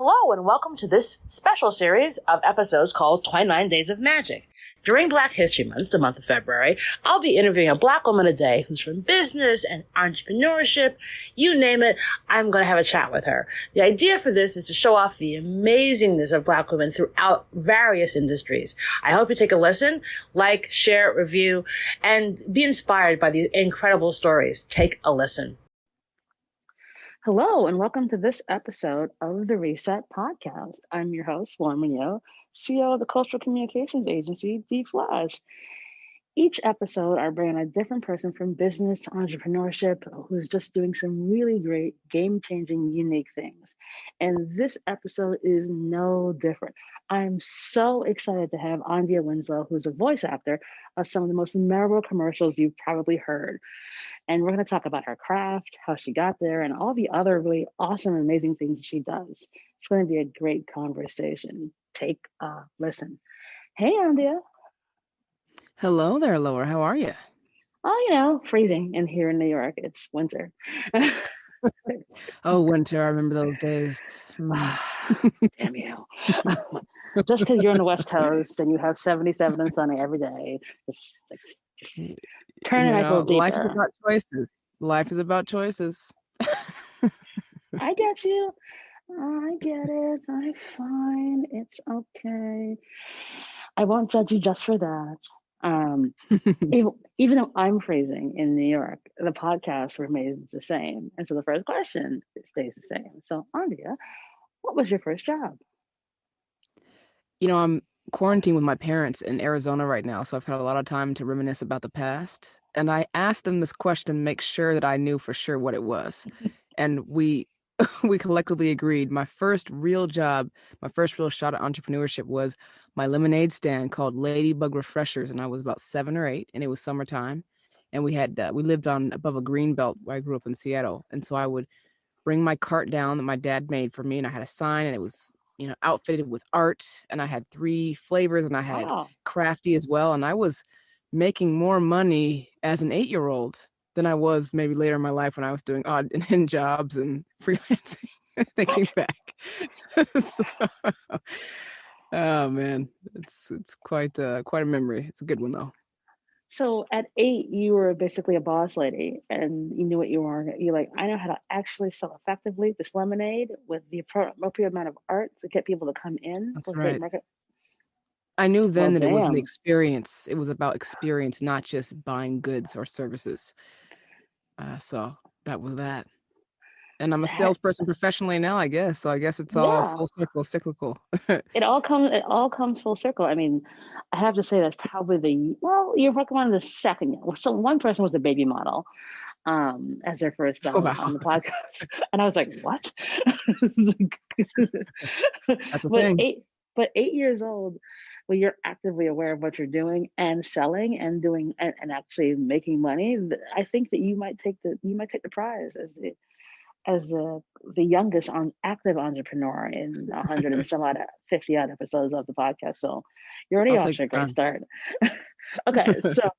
Hello and welcome to this special series of episodes called 29 Days of Magic. During Black History Month, the month of February, I'll be interviewing a Black woman a day who's from business and entrepreneurship. You name it, I'm going to have a chat with her. The idea for this is to show off the amazingness of Black women throughout various industries. I hope you take a listen, like, share, review, and be inspired by these incredible stories. Take a listen. Hello, and welcome to this episode of the Reset Podcast. I'm your host, Lauren Munoz, CEO of the cultural communications agency, D-Flash. Each episode, I bring on a different person from business to entrepreneurship who's just doing some really great, game-changing, unique things. And this episode is no different. I'm so excited to have Andia Winslow, who's a voice actor of some of the most memorable commercials you've probably heard. And we're going to talk about her craft, how she got there, and all the other really awesome, amazing things she does. It's going to be a great conversation. Take a listen. Hey, Andia. Hello there, Laura. How are you? Oh, freezing. And here in New York, it's winter. Oh, winter. I remember those days. Damn you. Just because you're on the West Coast and you have 77 and sunny every day, just turn it a little deeper. Life is about choices. Life is about choices. I get you. I get it. I'm fine. It's okay. I won't judge you just for that. Even though I'm freezing in New York, the podcast remains the same. And so the first question stays the same. So, Andia, what was your first job? I'm quarantined with my parents in Arizona right now, so I've had a lot of time to reminisce about the past. And I asked them this question to make sure that I knew for sure what it was. And we collectively agreed my first real job, my first real shot at entrepreneurship was my lemonade stand called Ladybug Refreshers. And I was about 7 or 8 and it was summertime. And we lived on above a green belt where I grew up in Seattle. And so I would bring my cart down that my dad made for me. And I had a sign and it was, outfitted with art. And I had 3 flavors and I had crafty as well. And I was making more money as an 8-year-old than I was maybe later in my life when I was doing odd and end jobs and freelancing. Thinking back, oh man, it's quite a memory. It's a good one though. So at 8, you were basically a boss lady, and you knew what you were. You're like, I know how to actually sell effectively this lemonade with the appropriate amount of art to get people to come in. That's right. I knew then that it was an experience. It was about experience, not just buying goods or services. So that was that. And I'm a salesperson professionally now, I guess. So I guess it's all full circle, cyclical. It all comes full circle. I mean, I have to say that's probably you're working on the second. So one person was a baby model as their first job on the podcast. And I was like, what? That's a thing. But 8 years old, well, you're actively aware of what you're doing and selling and doing and actually making money. I think that you might take the prize as the youngest active entrepreneur in 100 and some odd 50 odd episodes of the podcast. So you're already off to a great start. Okay, so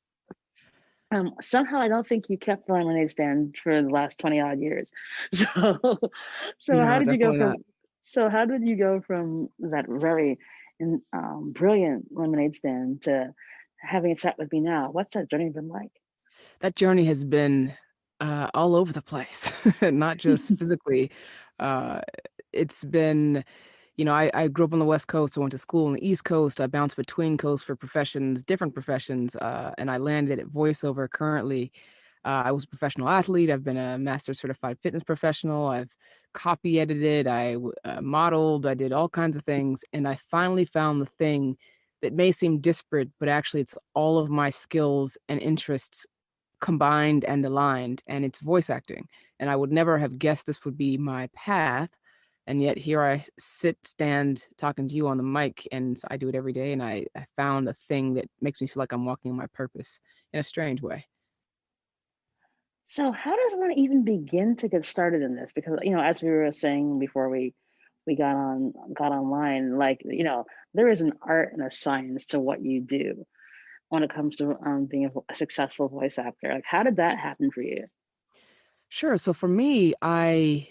somehow I don't think you kept the lemonade stand for the last 20 odd years. So no, how did you go from not. So how did you go from that very brilliant lemonade stand to having a chat with me now? What's that journey been like? That journey has been all over the place, not just physically. It's been, I grew up on the West Coast. I went to school on the East Coast. I bounced between coasts for different professions, and I landed at voiceover currently. I was a professional athlete. I've been a master certified fitness professional. I've copy edited. I modeled. I did all kinds of things. And I finally found the thing that may seem disparate, but actually it's all of my skills and interests combined and aligned, and it's voice acting. And I would never have guessed this would be my path. And yet here I stand talking to you on the mic, and I do it every day. And I found a thing that makes me feel like I'm walking in my purpose in a strange way. So how does one even begin to get started in this? Because, as we were saying before we got online, there is an art and a science to what you do when it comes to being a successful voice actor. Like, how did that happen for you? Sure. So for me, I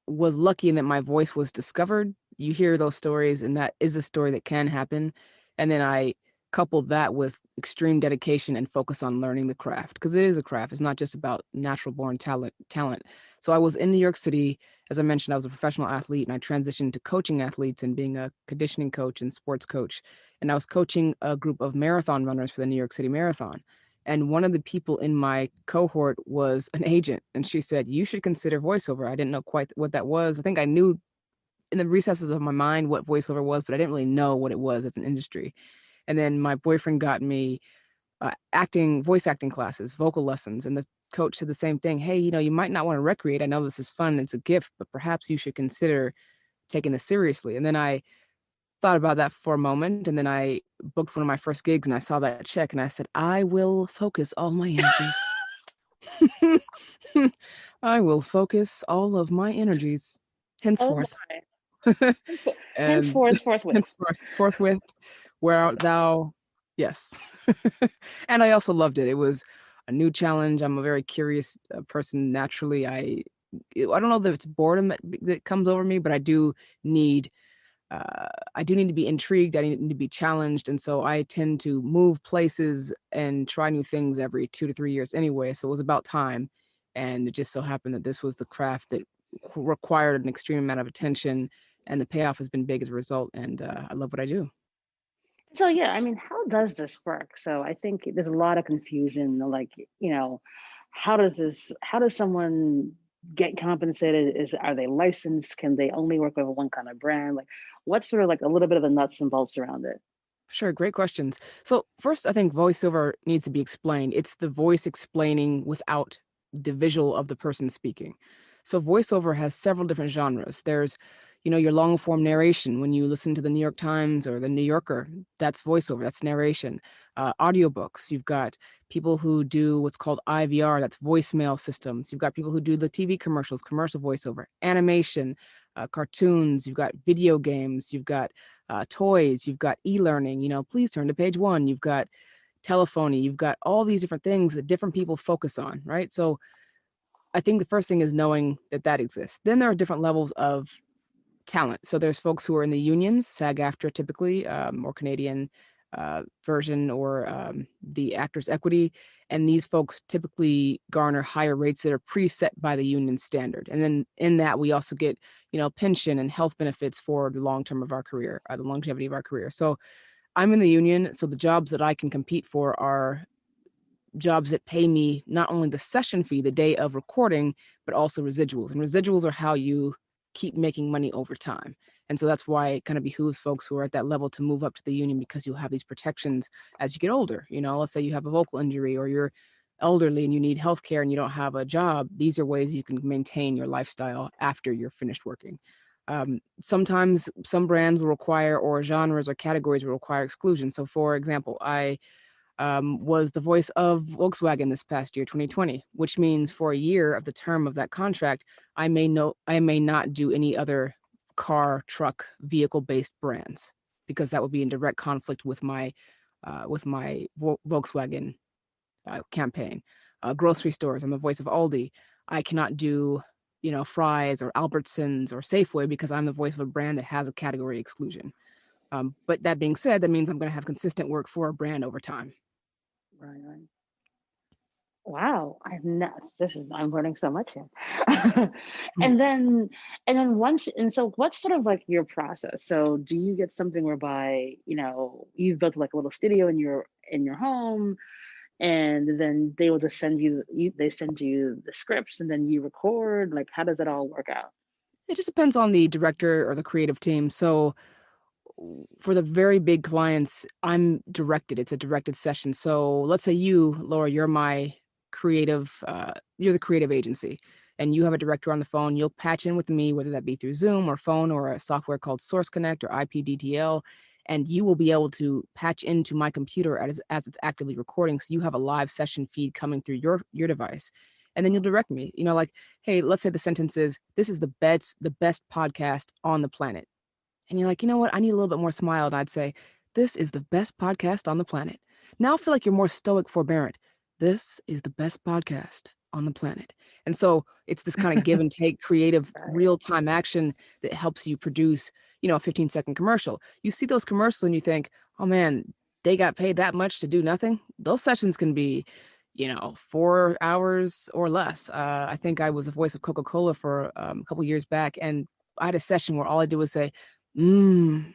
was lucky in that my voice was discovered. You hear those stories, and that is a story that can happen. And then I coupled that with extreme dedication and focus on learning the craft, because it is a craft. It's not just about natural born talent. So I was in New York City. As I mentioned, I was a professional athlete, and I transitioned to coaching athletes and being a conditioning coach and sports coach. And I was coaching a group of marathon runners for the New York City Marathon. And one of the people in my cohort was an agent, and she said, "You should consider voiceover." I didn't know quite what that was. I think I knew in the recesses of my mind what voiceover was, but I didn't really know what it was as an industry. And then my boyfriend got me voice acting classes, vocal lessons, and the coach said the same thing. "Hey, you might not want to recreate. I know this is fun, it's a gift, but perhaps you should consider taking this seriously." And then I thought about that for a moment, and then I booked one of my first gigs, and I saw that check, and I said, "I will focus all my energies." I will focus all of my energies Oh henceforth. my. And Henceforth, forthwith. henceforth, forthwith, where art thou? Yes. And I also loved it. It was a new challenge. I'm a very curious person naturally. I don't know that it's boredom that comes over me, but need I do need to be intrigued. I need to be challenged. And so I tend to move places and try new things every 2 to 3 years anyway. So it was about time. And it just so happened that this was the craft that required an extreme amount of attention. And the payoff has been big as a result. And I love what I do. So yeah, I mean, how does this work? So I think there's a lot of confusion. Like, you know, how does someone get compensated? Are they licensed? Can they only work with one kind of brand? Like, what's sort of like a little bit of the nuts and bolts around it? Sure, great questions. So first, I think voiceover needs to be explained. It's the voice explaining without the visual of the person speaking. So voiceover has several different genres. There's, your long form narration when you listen to the New York Times or the New Yorker. That's voiceover. That's narration. Audiobooks. You've got people who do what's called IVR. That's voicemail systems. You've got people who do the TV commercials, commercial voiceover, animation, cartoons. You've got video games. You've got toys, you've got e-learning, please turn to page 1, you've got telephony, you've got all these different things that different people focus on, right? So I think the first thing is knowing that exists. Then there are different levels of talent. So there's folks who are in the unions, SAG-AFTRA typically, or Canadian version, or the Actors Equity, and these folks typically garner higher rates that are preset by the union standard. And then in that, we also get, pension and health benefits for the long term of our career, the longevity of our career. So I'm in the union, so the jobs that I can compete for are jobs that pay me not only the session fee the day of recording, but also residuals. And residuals are how you keep making money over time. And so that's why it kind of behooves folks who are at that level to move up to the union, because you'll have these protections as you get older. Let's say you have a vocal injury or you're elderly and you need health care and you don't have a job. These are ways you can maintain your lifestyle after you're finished working. Sometimes some brands will require, or genres or categories will require exclusion. So for example, I was the voice of Volkswagen this past year, 2020, which means for a year of the term of that contract, I may not do any other car, truck, vehicle-based brands, because that would be in direct conflict with my Volkswagen campaign. Grocery stores, I'm the voice of Aldi. I cannot do Fry's or Albertsons or Safeway, because I'm the voice of a brand that has a category exclusion. But that being said, that means I'm going to have consistent work for a brand over time. Right, right. Wow, I've not. I'm learning so much here. and then so what's sort of like your process? So do you get something whereby you've built like a little studio in your home, and then they will just they send you the scripts, and then you record? Like, how does it all work out? It just depends on the director or the creative team. So for the very big clients, I'm directed. It's a directed session. So let's say you, Laura, you're the creative agency, and you have a director on the phone. You'll patch in with me, whether that be through Zoom or phone or a software called Source Connect or IPDTL, and you will be able to patch into my computer as it's actively recording. So you have a live session feed coming through your device. And then you'll direct me, like, hey, let's say the sentence is, "This is the best podcast on the planet." And you're like, you know what? I need a little bit more smile. And I'd say, "This is the best podcast on the planet." Now I feel like you're more stoic, forbearant. "This is the best podcast on the planet. And so it's this kind of give and take creative Right. real-time action that helps you produce, a 15-second commercial. You see those commercials and you think, oh man, they got paid that much to do nothing. Those sessions can be, 4 hours or less. I think I was the voice of Coca-Cola for a couple years back, and I had a session where all I did was say, mmm.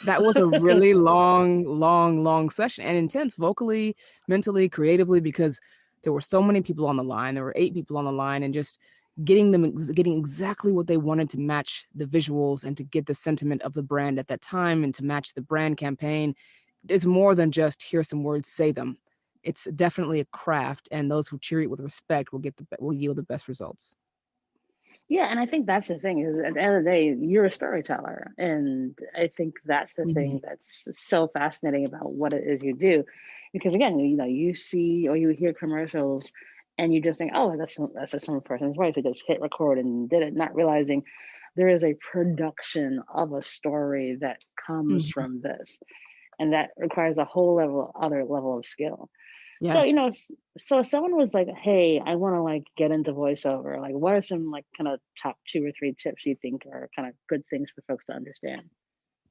That was a really long, long, long session and intense vocally, mentally, creatively, because there were so many people on the line. There were 8 people on the line, and just getting exactly what they wanted to match the visuals and to get the sentiment of the brand at that time and to match the brand campaign is more than just hear some words, say them. It's definitely a craft, and those who treat it with respect will yield the best results. Yeah, and I think that's the thing is at the end of the day, you're a storyteller. And I think that's the Mm-hmm. thing that's so fascinating about what it is you do. Because again, you see or you hear commercials and you just think, oh, that's just some person's voice. They just hit record and did it, not realizing there is a production of a story that comes Mm-hmm. from this. And that requires a whole other level of skill. So, Yes. so if someone was like, hey, I want to like get into voiceover, like what are some like kind of top 2 or 3 tips you think are kind of good things for folks to understand?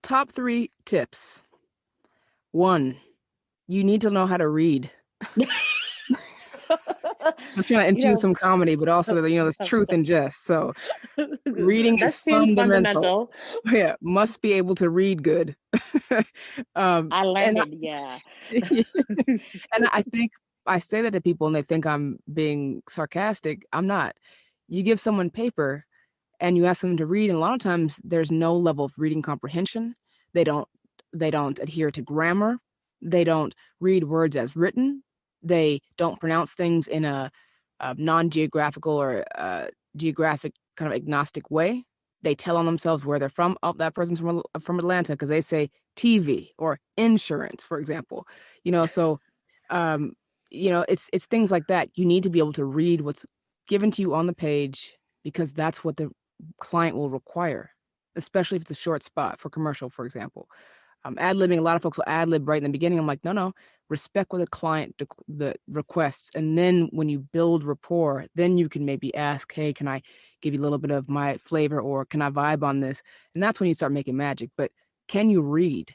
Top 3 tips. 1, you need to know how to read. I'm trying to you infuse know, some comedy, but also, there's truth in jest. So reading that is seems fundamental. fundamental. Yeah, must be able to read good. I learned And it. Yeah. and I think I say that to people and they think I'm being sarcastic. I'm not. You give someone paper and you ask them to read, and a lot of times there's no level of reading comprehension. They don't they don't adhere to grammar. They don't read words as written. They don't pronounce things in a non-geographical or geographic kind of agnostic way. They tell on themselves where they're from. Oh, that person's from Atlanta because they say TV or insurance, for example. So um, it's things like that. You need to be able to read what's given to you on the page because that's what the client will require, especially if it's a short spot for commercial, for example. Ad-libbing, a lot of folks will ad-lib right in the beginning. I'm like, no, respect what the client the requests. And then when you build rapport, then you can maybe ask, hey, can I give you a little bit of my flavor or can I vibe on this? And that's when you start making magic. But can you read?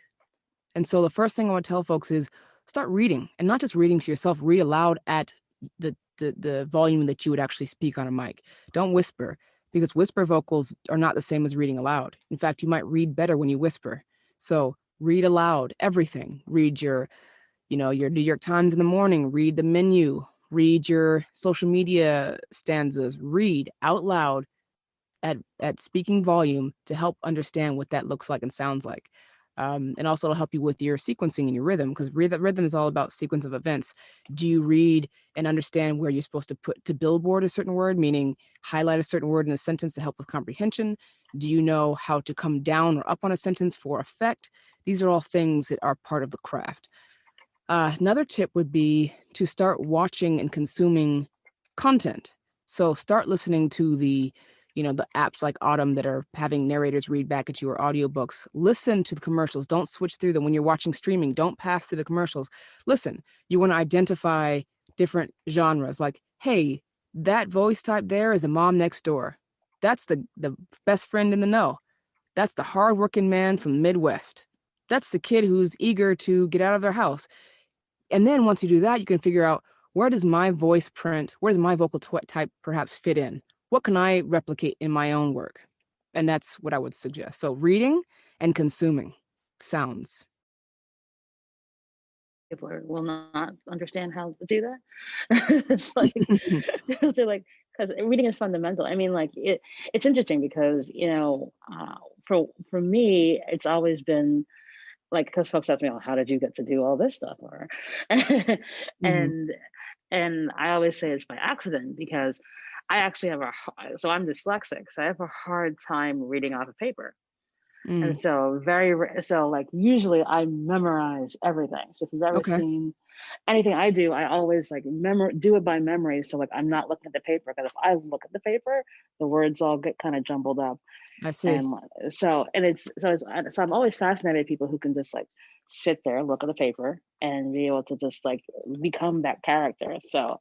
And so the first thing I want to tell folks is start reading, and not just reading to yourself, read aloud at the volume that you would actually speak on a mic. Don't whisper, because whisper vocals are not the same as reading aloud. In fact, you might read better when you whisper. So read aloud everything. Read your New York Times in the morning, read the menu, read your social media stanzas, read out loud at speaking volume to help understand what that looks like and sounds like. And also to help you with your sequencing and your rhythm, because rhythm is all about sequence of events. Do you read and understand where you're supposed to billboard a certain word, meaning highlight a certain word in a sentence to help with comprehension? Do you know how to come down or up on a sentence for effect? These are all things that are part of the craft. Another tip would be to start watching and consuming content. So start listening to the apps like Autumn that are having narrators read back at you or audiobooks. Listen to the commercials. Don't switch through them when you're watching streaming. Don't pass through the commercials. Listen, you want to identify different genres like, hey, that voice type there is the mom next door. That's the best friend in the know. That's the hardworking man from the Midwest. That's the kid who's eager to get out of their house. And then once you do that, you can figure out, where does my voice print, where does my vocal type perhaps fit in? What can I replicate in my own work? And that's what I would suggest. So reading and consuming sounds. People will not understand how to do that. It's like, they're like, because reading is fundamental. I mean, like it's interesting because, for me, it's always been like, because folks ask me, oh, how did you get to do all this stuff? Or, Mhm. and, and I always say it's by accident because I actually so I'm dyslexic. So I have a hard time reading off of paper. And Mm. so so like usually I memorize everything. So if you've ever Okay. seen anything I do, I always like do it by memory. So like I'm not looking at the paper, because if I look at the paper, the words all get kind of jumbled up. I see. And so I'm always fascinated by people who can just like sit there, look at the paper, and be able to just like become that character. So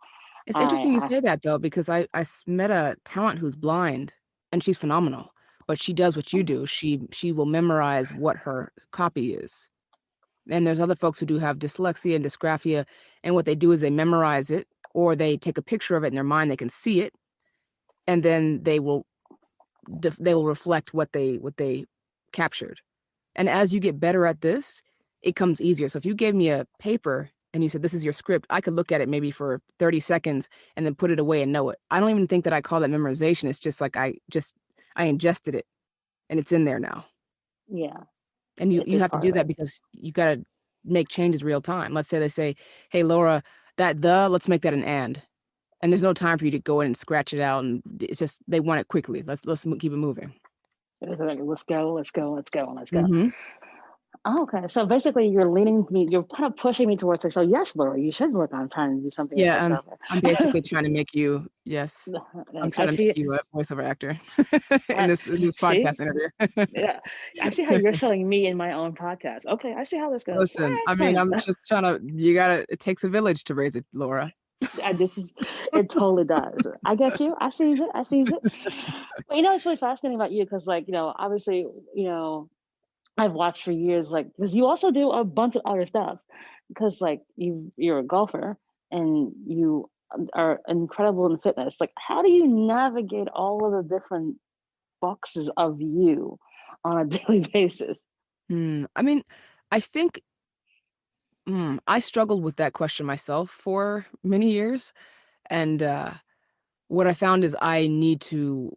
It's I, interesting you I say that though, because I met a talent who's blind and she's phenomenal, but she does what you do. She will memorize what her copy is. And there's other folks who do have dyslexia and dysgraphia, and what they do is they memorize it or they take a picture of it in their mind, they can see it, and then they will reflect what they captured. And as you get better at this, it comes easier. So if you gave me a paper and you said, this is your script, I could look at it maybe for 30 seconds and then put it away and know it. I don't even think that I call that memorization. It's just like I ingested it and it's in there now. yeah, And you, it's you just have to part do of that it. because you got to make changes real time. Let's say they say, hey, Laura, let's make that an and. And there's no time for you to go in and scratch it out. And it's just, they want it quickly. Let's keep it moving. It's like, let's go, let's go, let's go, let's go. Mm-hmm. Oh, okay, so basically, you're kind of pushing me towards like, so yes, Laura, you should work on trying to do something in Yeah, I'm voiceover. basically trying to make you, yes, I'm I trying to make see. you a voiceover actor in I this see. podcast interview. Yeah, I see how you're selling me in my own podcast. Okay, I see how this goes. All Listen, right, I mean, fine. I'm just trying to, you gotta, it takes a village to raise it, Laura. This is, it totally does. I get you. I sees it. I sees it. But it's really fascinating about you because, like, obviously, I've watched for years, like, because you also do a bunch of other stuff, because, like, you're a golfer and you are incredible in fitness. Like, how do you navigate all of the different boxes of you on a daily basis? I mean, I think I struggled with that question myself for many years. And what I found is I need to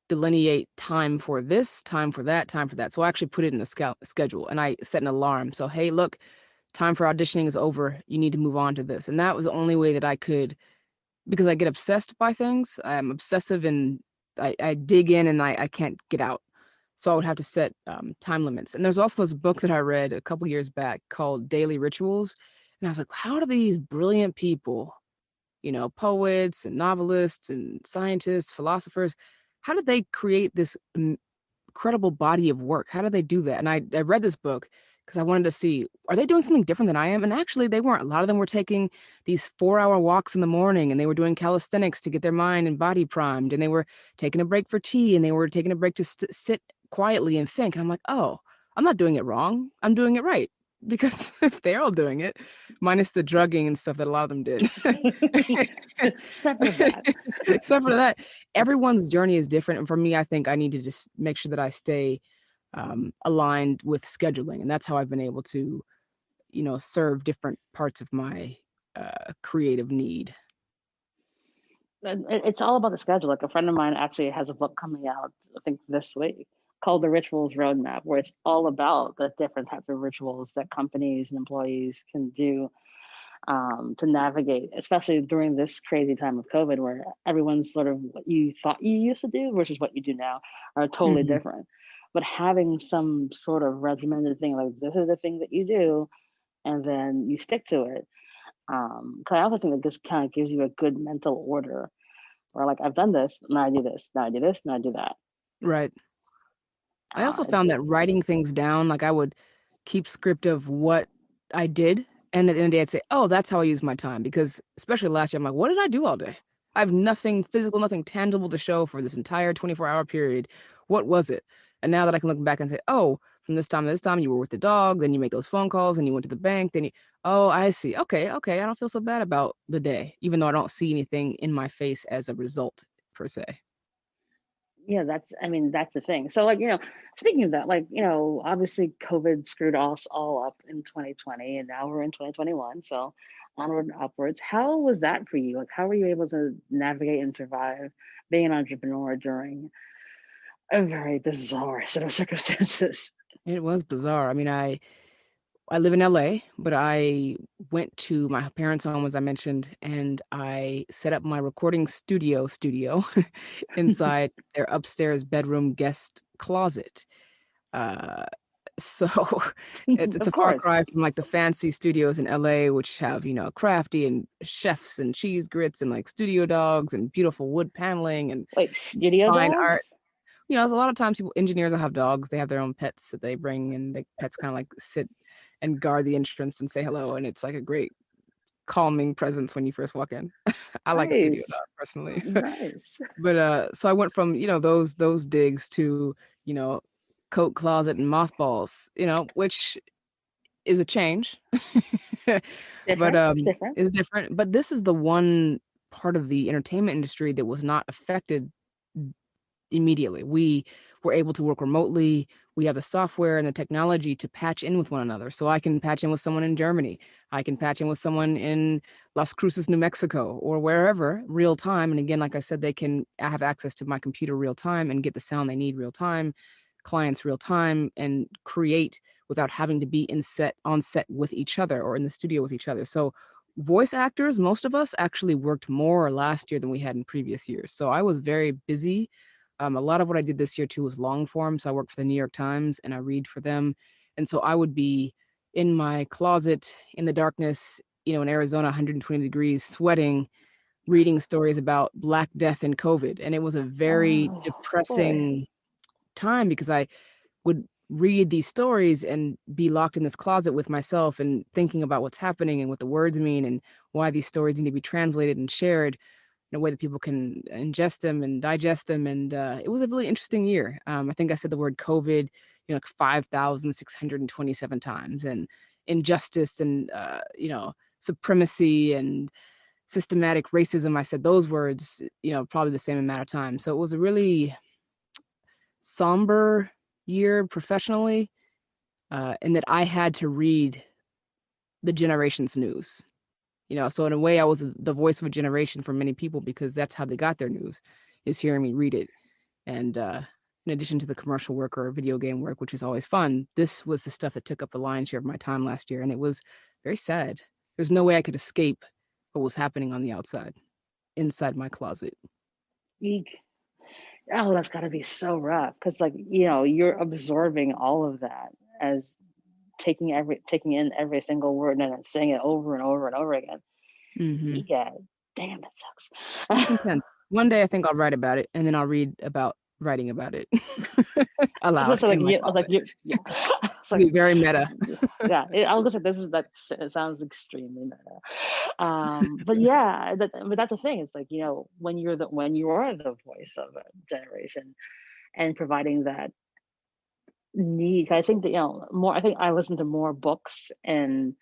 delineate time for this, time for that, time for that. So I actually put it in a schedule and I set an alarm. So, hey, look, time for auditioning is over. You need to move on to this. And that was the only way that I could, because I get obsessed by things. I'm obsessive and I dig in and I can't get out. So I would have to set time limits. And there's also this book that I read a couple years back called Daily Rituals. And I was like, how do these brilliant people, poets and novelists and scientists, philosophers, how did they create this incredible body of work? How did they do that? And I read this book because I wanted to see, are they doing something different than I am? And actually, they weren't. A lot of them were taking these 4-hour walks in the morning and they were doing calisthenics to get their mind and body primed. And they were taking a break for tea and they were taking a break to sit quietly and think. And I'm like, oh, I'm not doing it wrong. I'm doing it right. Because if they're all doing it, minus the drugging and stuff that a lot of them did. Separate of that. Except for that, everyone's journey is different. And for me, I think I need to just make sure that I stay aligned with scheduling. And that's how I've been able to, serve different parts of my creative need. It's all about the schedule. Like, a friend of mine actually has a book coming out, I think this week, called The Rituals Roadmap, where it's all about the different types of rituals that companies and employees can do, to navigate, especially during this crazy time of COVID, where everyone's sort of what you thought you used to do versus what you do now are totally Hmm. different. But having some sort of regimented thing, like, this is the thing that you do, and then you stick to it. 'Cause I also think that this kind of gives you a good mental order, where, like, I've done this, now I do this, now I do this, now I do that. Right. I Uh, also found that writing things down, like I would keep script of what I did. And at the end of the day, I'd say, oh, that's how I use my time. Because especially last year, I'm like, what did I do all day? I have nothing physical, nothing tangible to show for this entire 24-hour period. What was it? And now that I can look back and say, oh, from this time to this time, you were with the dog, then you make those phone calls, and you went to the bank, oh, I see. Okay, okay. I don't feel so bad about the day, even though I don't see anything in my face as a result per se. yeah, I mean, that's the thing. So, like, speaking of that, like, obviously COVID screwed us all up in 2020, and now we're in 2021. So onward and upwards. How was that for you? Like, how were you able to navigate and survive being an entrepreneur during a very bizarre set of circumstances? It was bizarre. I mean, I live in LA, but I went to my parents' home, as I mentioned, and I set up my recording studio inside their upstairs bedroom guest closet. Uh, so it's Of a far course. cry from like the fancy studios in LA, which have, crafty and chefs and cheese grits and like studio dogs and beautiful wood paneling and Wait, studio fine art. dogs? A lot of times engineers will have dogs. They have their own pets that they bring, and the pets kind of like sit and guard the entrance and say hello. And it's like a great calming presence when you first walk in. I like studio Nice. dog personally. Nice. But so I went from, those digs to, you know, coat closet and mothballs, which is a change. But Different. Different. is different. But this is the one part of the entertainment industry that was not affected immediately. We were able to work remotely. We have the software and the technology to patch in with one another. So I can patch in with someone in Germany. I can patch in with someone in Las Cruces, New Mexico, or wherever, real time. And again, like I said, they can have access to my computer real time and get the sound they need real time, clients real time, and create without having to be on set with each other or in the studio with each other. So voice actors, most of us actually worked more last year than we had in previous years. So I was very busy. A lot of what I did this year too was long form. So I worked for the New York Times and I read for them. And so I would be in my closet in the darkness, in Arizona, 120 degrees, sweating, reading stories about Black Death and COVID. And it was a very Oh boy. depressing time because I would read these stories and be locked in this closet with myself and thinking about what's happening and what the words mean and why these stories need to be translated and shared in a way that people can ingest them and digest them. And it was a really interesting year. I think I said the word COVID, like 5,627 times, and injustice and, supremacy and systematic racism. I said those words, probably the same amount of time. So it was a really somber year professionally, and that I had to read the generation's news. So in a way, I was the voice of a generation for many people because that's how they got their news, is hearing me read it. And in addition to the commercial work or video game work, which is always fun, this was the stuff that took up the lion's share of my time last year. And it was very sad. There's no way I could escape what was happening on the outside, inside my closet. Eek. Oh, that's got to be so rough because, like, you're absorbing all of that as taking in every single word and then saying it over and over and over again. Hmm. Yeah, damn, that It's sucks. intense. One day I think I'll write about it, and then I'll read about writing about it I was aloud gonna in say, my like, I was like, closet. yeah. It's It'll like, be very meta. yeah. I was gonna say, it sounds extremely meta. But yeah, but that's the thing. It's like, when you are the voice of a generation and providing that need. I think that more. I think I listen to more books and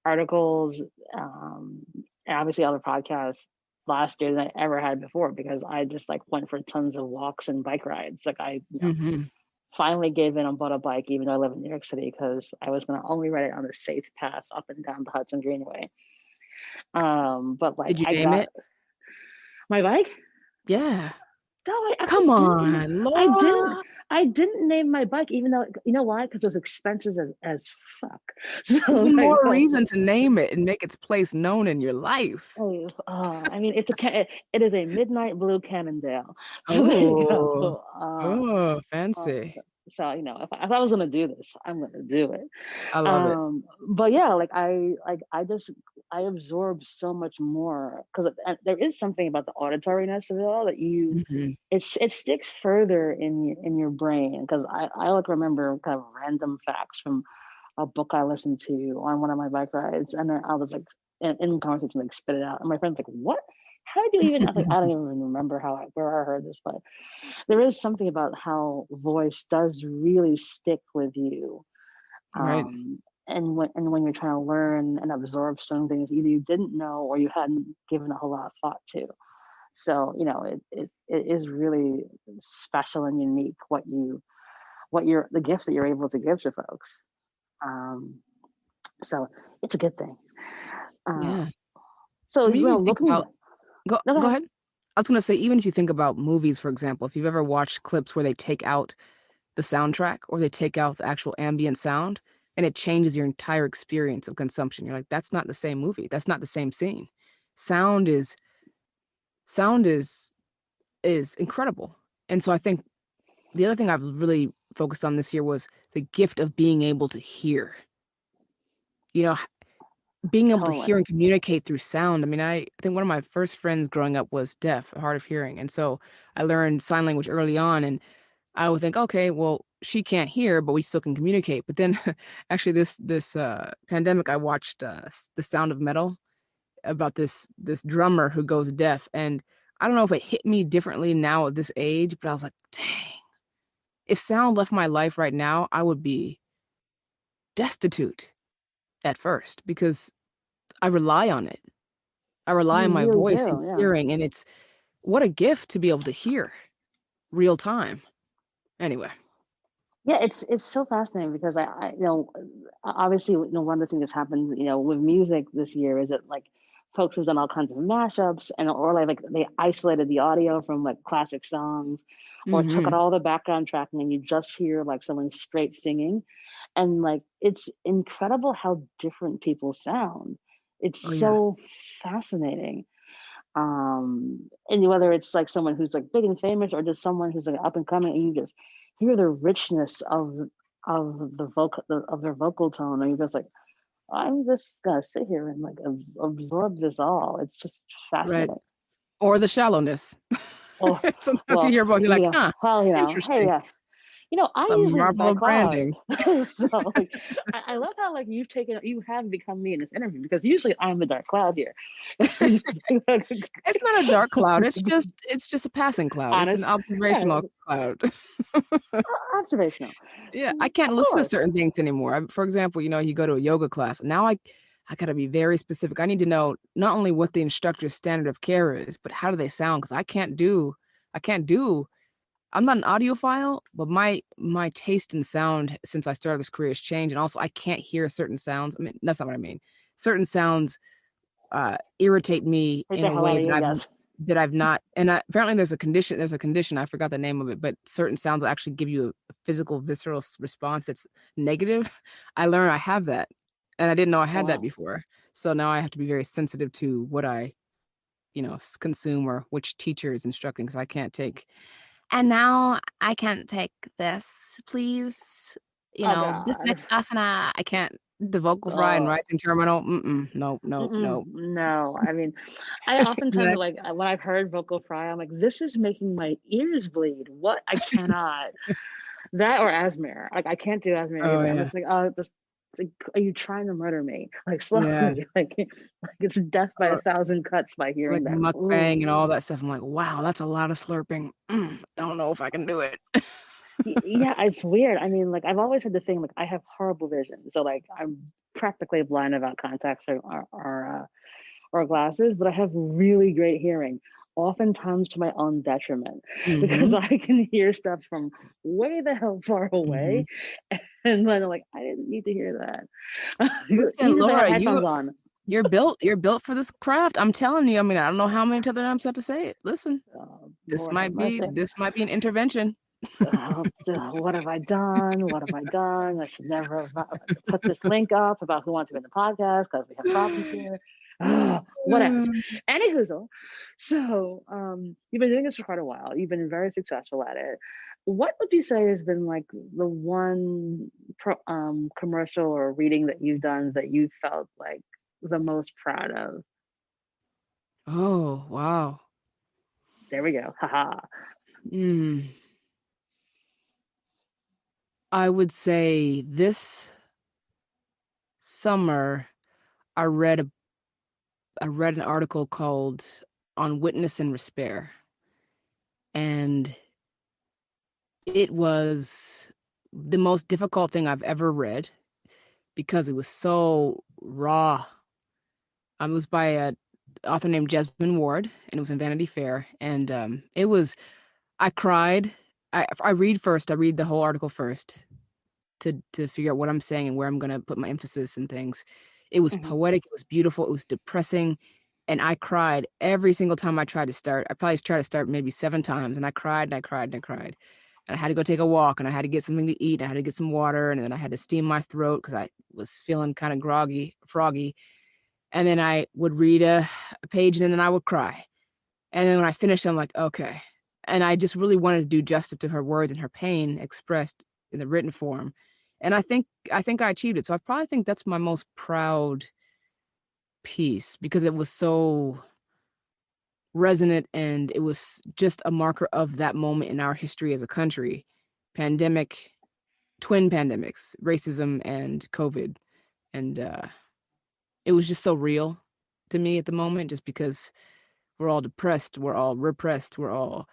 articles, and obviously other podcasts last year than I ever had before because I just like went for tons of walks and bike rides. Like I, Hmm. finally gave in and bought a bike, even though I live in New York City, because I was going to only ride it on a safe path up and down the Hudson Greenway. But like Did you I name got it? my bike. Yeah. No, Come on, I didn't. Laura. I didn't name my bike, even though you know why? Because it was expensive as fuck. So Even like, more no. reason to name it and make its place known in your life. Oh, I mean, it is a midnight blue Cannondale. So there you Oh, go. oh, Uh, fancy. so if I was gonna do this, I'm gonna do it. I love it. But yeah, I absorb so much more because there is something about the auditoriness of it all that Hmm. it sticks further in your brain because I like remember kind of random facts from a book I listened to on one of my bike rides, and then I was like in conversation like spit it out, and my friend's like, "What? How did you even?" I was like, "I don't even remember where I heard this," but there is something about how voice does really stick with you, Right. and when you're trying to learn and absorb certain things either you didn't know or you hadn't given a whole lot of thought to. So it is really special and unique what you're the gifts that you're able to give to folks. Um, so it's a good thing. Uh, Yeah. so I mean, even if you think looking about back, no, go go ahead. ahead. I was gonna say, even if you think about movies, for example, if you've ever watched clips where they take out the soundtrack or they take out the actual ambient sound and it changes your entire experience of consumption. You're like, that's not the same movie. That's not the same scene. Sound is sound is incredible. And so I think the other thing I've really focused on this year was the gift of being able to hear. You know, being able to Totally. hear and communicate through sound. I mean, I think one of my first friends growing up was deaf, hard of hearing. And so I learned sign language early on. And I would think, okay, well, she can't hear, but we still can communicate. But then actually this pandemic, I watched The Sound of Metal about this drummer who goes deaf. And I don't know if it hit me differently now at this age, but I was like, dang, if sound left my life right now, I would be destitute at first because I rely on it. I rely on You my really voice and do. Yeah. hearing, and it's what a gift to be able to hear real time. Anyway. Yeah, it's so fascinating because obviously, one of the things that's happened, with music this year is that like folks have done all kinds of mashups and or like they isolated the audio from like classic songs or took out Hmm. all the background tracking and you just hear like someone straight singing. And like it's incredible how different people sound. It's Oh yeah. so fascinating. And whether it's like someone who's like big and famous or just someone who's like up and coming and you just hear the richness of the vocal of their vocal tone and you're just like, I'm just gonna sit here and like absorb this all. It's just Right. fascinating. Or the shallowness. Oh, Sometimes you well, hear both, you're like, huh, hey, interesting. yeah. It's I a usually use marvel dark of cloud. branding. So like I love how like you have become me in this interview because usually I'm the dark cloud here. It's not a dark cloud. It's just a passing cloud. It's an Honest. Yeah, observational cloud. observational. Yeah, I can't Of listen to course. certain things anymore. For example, you go to a yoga class. Now I gotta be very specific. I need to know not only what the instructor's standard of care is, but how do they sound? Because I can't do. I'm not an audiophile, but my taste in sound since I started this career has changed, and also I can't hear certain sounds. I mean, that's not what I mean. Certain sounds irritate me Take in the a hell out way of that you, I've yes. not. And apparently, there's a condition. I forgot the name of it, but certain sounds will actually give you a physical, visceral response that's negative. I learned I have that, and I didn't know I had that Wow. before. So now I have to be very sensitive to what I, consume or which teacher is instructing because I can't take. And now I can't take this, please. Oh This God. next asana, I can't. The vocal fry and Oh. rising terminal. Mm-mm, no, no, Mm-mm, no. no. I mean, I oftentimes Next. like when I've heard vocal fry, I'm like, this is making my ears bleed. What? I cannot. That or asthma. Like I can't do asthma Oh either. I'm yeah, just like, oh, this. Like, are you trying to murder me? Like yeah. slowly, like it's death by a Or thousand cuts by like hearing that. Ooh. mukbang and all that stuff. I'm like, wow, that's a lot of slurping. Don't know if I can do it. Yeah, it's weird. I mean, like I've always had the thing, like I have horrible vision, so like I'm practically blind without contacts or glasses, but I have really great hearing, oftentimes to my own detriment, because Hmm. I can hear stuff from way the hell far Hmm. away, and then I'm like, I didn't need to hear that, Listen, even if I have Laura, headphones on. you're built for this craft. I'm telling you. I mean, I don't know how many other times I have to say it. Listen, this Lord have might be mercy. this might be an intervention. What have I done? What have I done? I should never have put this link up about who wants to be in the podcast because we have problems here. What else? Mm. Any whoozle. So, you've been doing this for quite a while. You've been very successful at it. What would you say has been like the one commercial or reading that you've done that you felt like the most proud of? Oh, wow. There we go. Haha. Mm. I would say this summer I read an article called On Witness and Despair, and it was the most difficult thing I've ever read because it was so raw. It was by a author named Jesmyn Ward, and it was in Vanity Fair, and it was. I cried. I read first. I read the whole article first to figure out what I'm saying and where I'm gonna put my emphasis and things. It was Mhm. poetic. It was beautiful. It was depressing, and I cried every single time I tried to start. I probably tried to start maybe 7 times, and I cried and I cried and I cried. And I had to go take a walk, and I had to get something to eat. And I had to get some water, and then I had to steam my throat because I was feeling kind of groggy, froggy. And then I would read a page, and then I would cry. And then when I finished, I'm like, okay. And I just really wanted to do justice to her words and her pain expressed in the written form. And I think I achieved it. So I probably think that's my most proud piece because it was so resonant and it was just a marker of that moment in our history as a country. Pandemic, twin pandemics, racism and COVID. And it was just so real to me at the moment just because we're all depressed, we're all repressed, we're all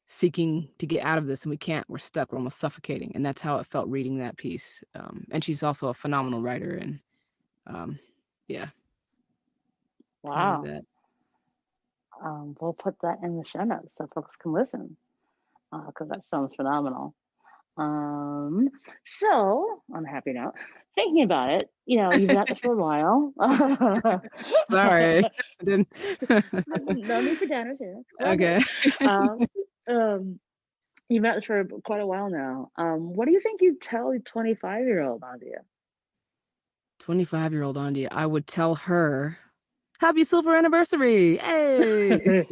seeking to get out of this and we can't, we're stuck, we're almost suffocating. And that's how it felt reading that piece. And she's also a phenomenal writer. And yeah, proud of Wow. that. We'll put that in the show notes so folks can listen because that sounds phenomenal. Um, so on a happy note, thinking about it, you've been at this for a while. Sorry. I didn't. No need for downers here. Love it. Okay. Um, um, you've been at this for quite a while now. What do you think you'd tell your 25-year-old Andia? 25-year-old Andia, I would tell her, happy silver anniversary. Hey.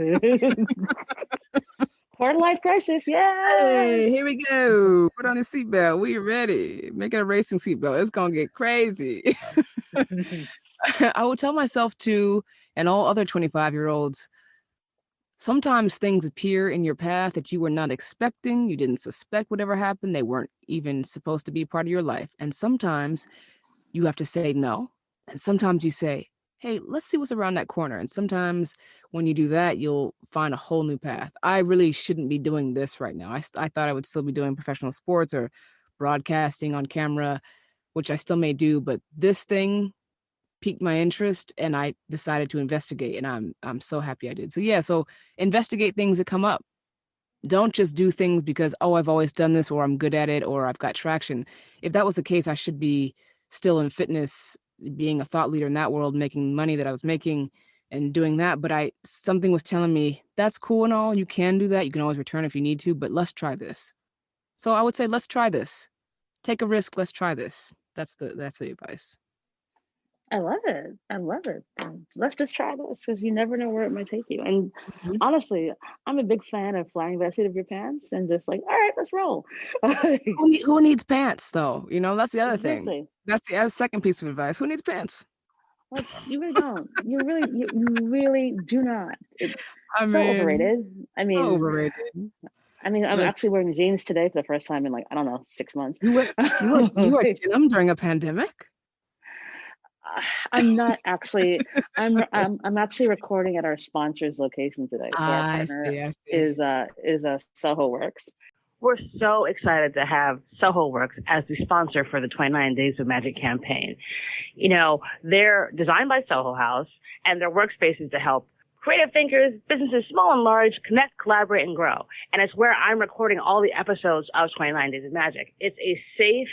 Quarter life crisis, Hey, yes. here we go. Put on your seatbelt. We ready. Make it a racing seatbelt. It's gonna get crazy. I would tell myself to, and all other 25-year-olds, sometimes things appear in your path that you were not expecting. You didn't suspect whatever happened. They weren't even supposed to be part of your life. And sometimes you have to say no. And sometimes you say, hey, let's see what's around that corner. And sometimes when you do that, you'll find a whole new path. I really shouldn't be doing this right now. I thought I would still be doing professional sports or broadcasting on camera, which I still may do. But this thing piqued my interest and I decided to investigate. And I'm so happy I did. So yeah, so investigate things that come up. Don't just do things because, oh, I've always done this or I'm good at it or I've got traction. If that was the case, I should be still in fitness, being a thought leader in that world, making money that I was making and doing that. But something was telling me that's cool and all. You can do that. You can always return if you need to, but let's try this. So I would say, let's try this. Take a risk. Let's try this. That's the advice. I love it. I love it. Let's just try this because you never know where it might take you. And Mhm. honestly, I'm a big fan of flying by the seat of your pants and just like, all right, let's roll. Who needs pants though? That's the other thing. Seriously, That's the other second piece of advice. Who needs pants? like you really don't. You really do not. It's I so mean, overrated. I so mean, overrated. I'm Listen, actually wearing jeans today for the first time in like I don't know 6 months. you wear you wear denim during a pandemic? I'm not actually. I'm actually recording at our sponsor's location today. So our I partner see, I see. is Soho Works. We're so excited to have Soho Works as the sponsor for the 29 Days of Magic campaign. They're designed by Soho House, and their workspaces to help creative thinkers, businesses small and large, connect, collaborate, and grow. And it's where I'm recording all the episodes of 29 Days of Magic. It's a safe,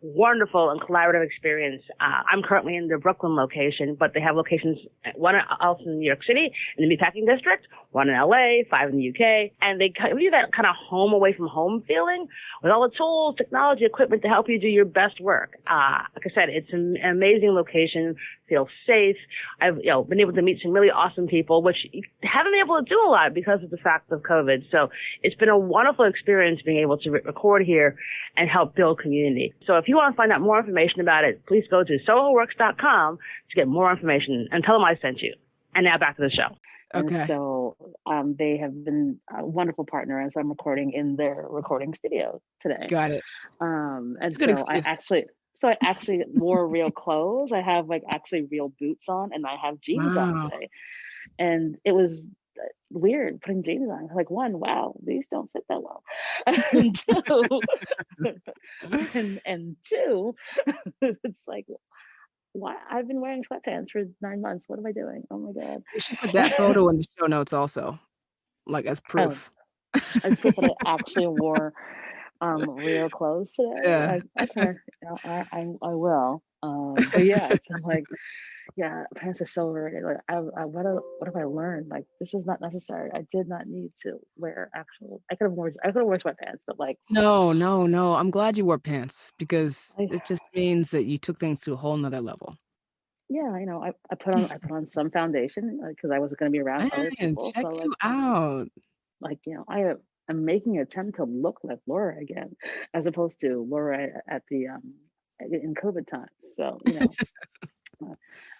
wonderful and collaborative experience. I'm currently in the Brooklyn location, but they have locations, one else in New York City, in the Meatpacking District, one in LA, 5 in the UK, and they give you that kind of home away from home feeling with all the tools, technology, equipment to help you do your best work. Like I said, it's an amazing location, feels safe. I've been able to meet some really awesome people, which you haven't been able to do a lot because of the fact of COVID. So it's been a wonderful experience being able to record here and help build community. So if you want to find out more information about it, please go to sohoworks.com to get more information and tell them I sent you. And now back to the show. And Okay. so they have been a wonderful partner as I'm recording in their recording studio today. Got it. And It's a good so excuse. I actually wore real clothes. I have like actually real boots on and I have jeans on Wow. today. And it was weird putting jeans on. Like one, wow, these don't fit that well. And two, it's like why I've been wearing sweatpants for 9 months. What am I doing? Oh my god. You should put that photo in the show notes also, like as Oh, proof. I put that I actually wore real clothes today. Yeah. Like, okay, I will. But yeah, it's been like, yeah, pants are so overrated. Like, what have I learned? Like, this was not necessary. I did not need to wear actual. I could have worn sweatpants, but like, No, no, no. I'm glad you wore pants because I, it just means that you took things to a whole nother level. yeah, I put on some foundation because I wasn't going to be around other Man, people. check So like, you out. like, I'm making an attempt to look like Laura again, as opposed to Laura at the in COVID times. So, uh,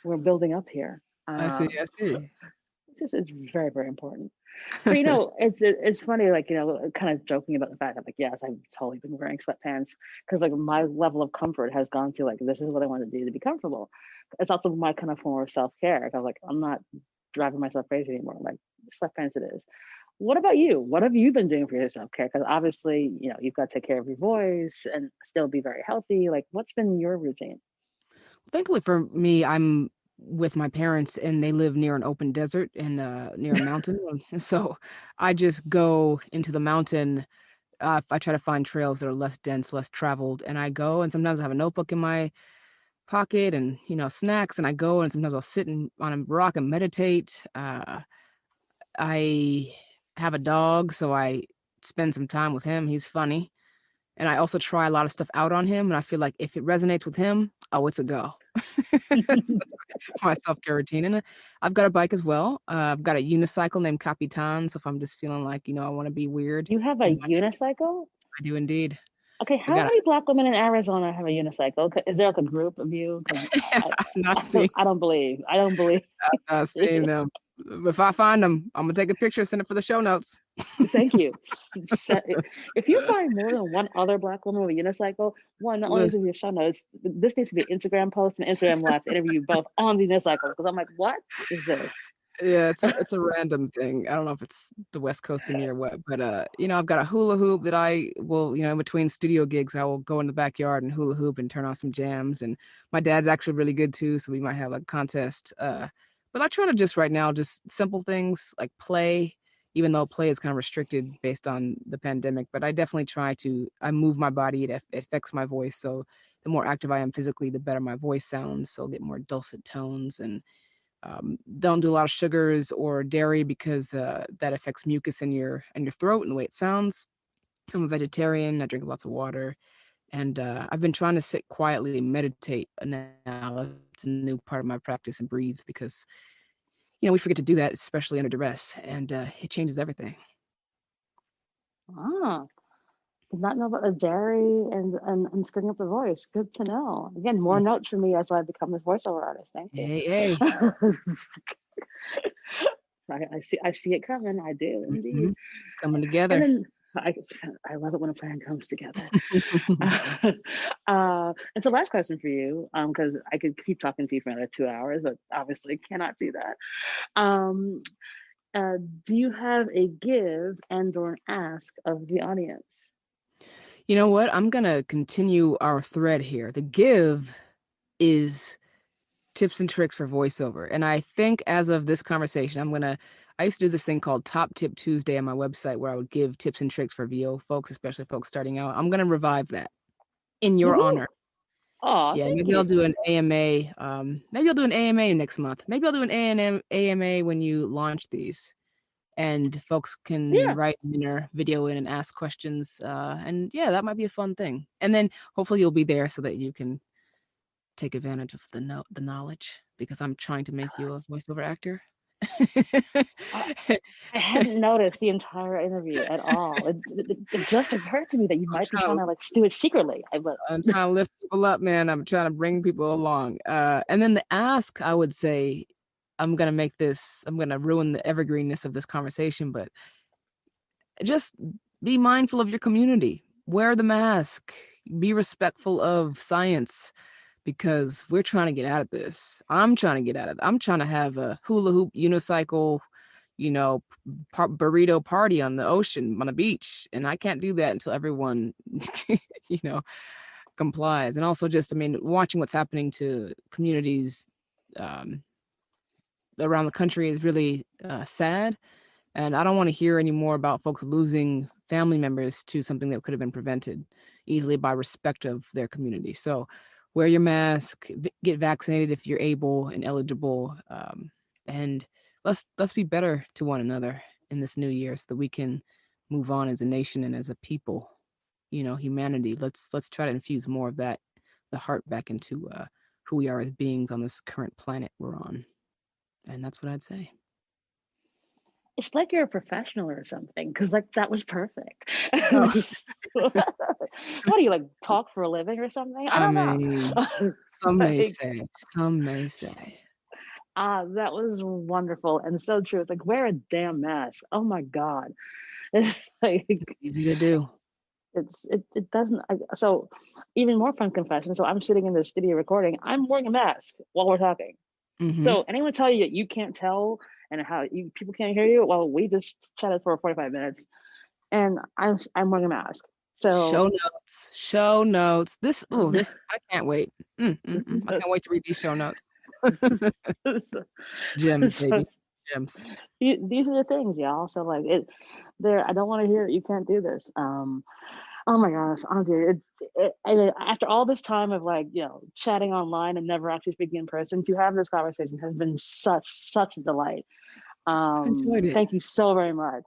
we're building up here. I see, I see. It's very, very important. So, it's funny, like, kind of joking about the fact that, like, yes, I've totally been wearing sweatpants because, like, my level of comfort has gone to, like, this is what I want to do to be comfortable. It's also my kind of form of self care. Because, like, I'm not driving myself crazy anymore. Like, sweatpants it is. What about you? What have you been doing for your self care? Because obviously, you've got to take care of your voice and still be very healthy. Like, what's been your routine? Thankfully for me, I'm with my parents and they live near an open desert and near a mountain. And so I just go into the mountain. I try to find trails that are less dense, less traveled, and I go. And sometimes I have a notebook in my pocket and snacks, and I go. And sometimes I'll sit on a rock and meditate. I have a dog, so I spend some time with him. He's funny. And I also try a lot of stuff out on him. And I feel like if it resonates with him, oh, it's a go. That's my self-care routine. And I've got a bike as well. I've got a unicycle named Capitan. So if I'm just feeling like, I want to be weird, You have a unicycle? I do indeed. Okay, I how got many Black women in Arizona have a unicycle? Is there like a group of you? Because I've not seen, I don't believe. I don't believe. I've not seen them. If I find them, I'm gonna take a picture, send it for the show notes. Thank you. If you find more than one other Black woman with a unicycle, one, not only is Listen, it your show notes, this needs to be an Instagram post and Instagram live to interview you both on the unicycles. Because I'm like, what is this? yeah, it's a random thing. I don't know if it's the West Coast to me or what, but I've got a hula hoop that I will, in between studio gigs, I will go in the backyard and hula hoop and turn on some jams. And my dad's actually really good too, so we might have a contest. But I try to just right now, just simple things like play, even though play is kind of restricted based on the pandemic. But I definitely I move my body, it affects my voice. So the more active I am physically, the better my voice sounds. So I'll get more dulcet tones and don't do a lot of sugars or dairy because that affects mucus in your throat and the way it sounds. I'm a vegetarian. I drink lots of water, and I've been trying to sit quietly and meditate now. It's a new part of my practice and breathe because we forget to do that, especially under duress, and it changes everything. Ah, did not know about the dairy and screwing up the voice. Good to know. Again, more Mm. notes for me as I become this voiceover artist. Thank you. Hey, hey. I see it coming. I do indeed. It's coming And together. then I I love it when a plan comes together. And so last question for you, because I could keep talking to you for another 2 hours, but obviously cannot do that. Um, uh, do you have a give and or an ask of the audience? You know what? I'm gonna continue our thread here. The give is tips and tricks for voiceover. And I think as of this conversation, I used to do this thing called Top Tip Tuesday on my website where I would give tips and tricks for VO folks, especially folks starting out. I'm gonna revive that in your Woohoo! honor. Oh, Yeah, thank maybe I'll you. do an AMA. Maybe I'll do an AMA next month. Maybe I'll do an AMA when you launch these. And folks can Yeah. write in or video in and ask questions. And yeah, that might be a fun thing. And then hopefully you'll be there so that you can take advantage of the knowledge because I'm trying to make you a voiceover actor. I, I hadn't noticed the entire interview at all. It just occurred to me that you I'm might be trying trying to to like do it secretly. I'm trying to lift people up, man. I'm trying to bring people along. And then the ask, I would say, I'm gonna ruin the evergreenness of this conversation, but just be mindful of your community. Wear the mask. Be respectful of science because we're trying to get out of this. I'm trying to get out of it. I'm trying to have a hula hoop unicycle, you know, burrito party on the ocean, on the beach. And I can't do that until everyone, you know, complies. And also just, I mean, watching what's happening to communities um, around the country is really sad. And I don't want to hear any more about folks losing family members to something that could have been prevented easily by respect of their community. So wear your mask, get vaccinated if you're able and eligible, and let's be better to one another in this new year so that we can move on as a nation and as a people. Humanity. Let's try to infuse more of that, the heart back into who we are as beings on this current planet we're on. And that's what I'd say. it's like you're a professional or something, because like that was perfect. Oh, What do you like talk for a living or something? I I don't know. mean, some may Like, say, some may say. that was wonderful and so true. It's like wear a damn mask. Oh my God. It's like It's easy to do. it doesn't so even more fun confession. So I'm sitting in the studio recording. I'm wearing a mask while we're talking. Mhm. So anyone tell you that you can't tell and how you people can't hear you? Well, we just chatted for 45 minutes and I'm wearing a mask. So Show notes, show notes. This I can't wait. I so, can't wait to read these show notes. Gems, so baby, gems. these are the things, y'all. So like it there I don't want to hear it. You can't do this. Oh my gosh, Andy, I mean, after all this time of like, chatting online and never actually speaking in person, to have this conversation has been such a delight. I've enjoyed it. Thank you so very much.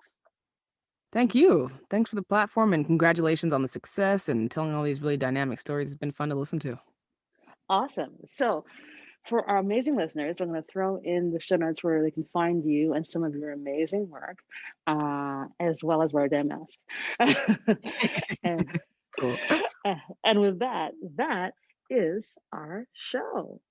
Thank you. Thanks for the platform and congratulations on the success and telling all these really dynamic stories. It's been fun to listen to. Awesome. So, for our amazing listeners, I'm going to throw in the show notes where they can find you and some of your amazing work, as well as wear a damn mask. and Cool. and with that, that is our show.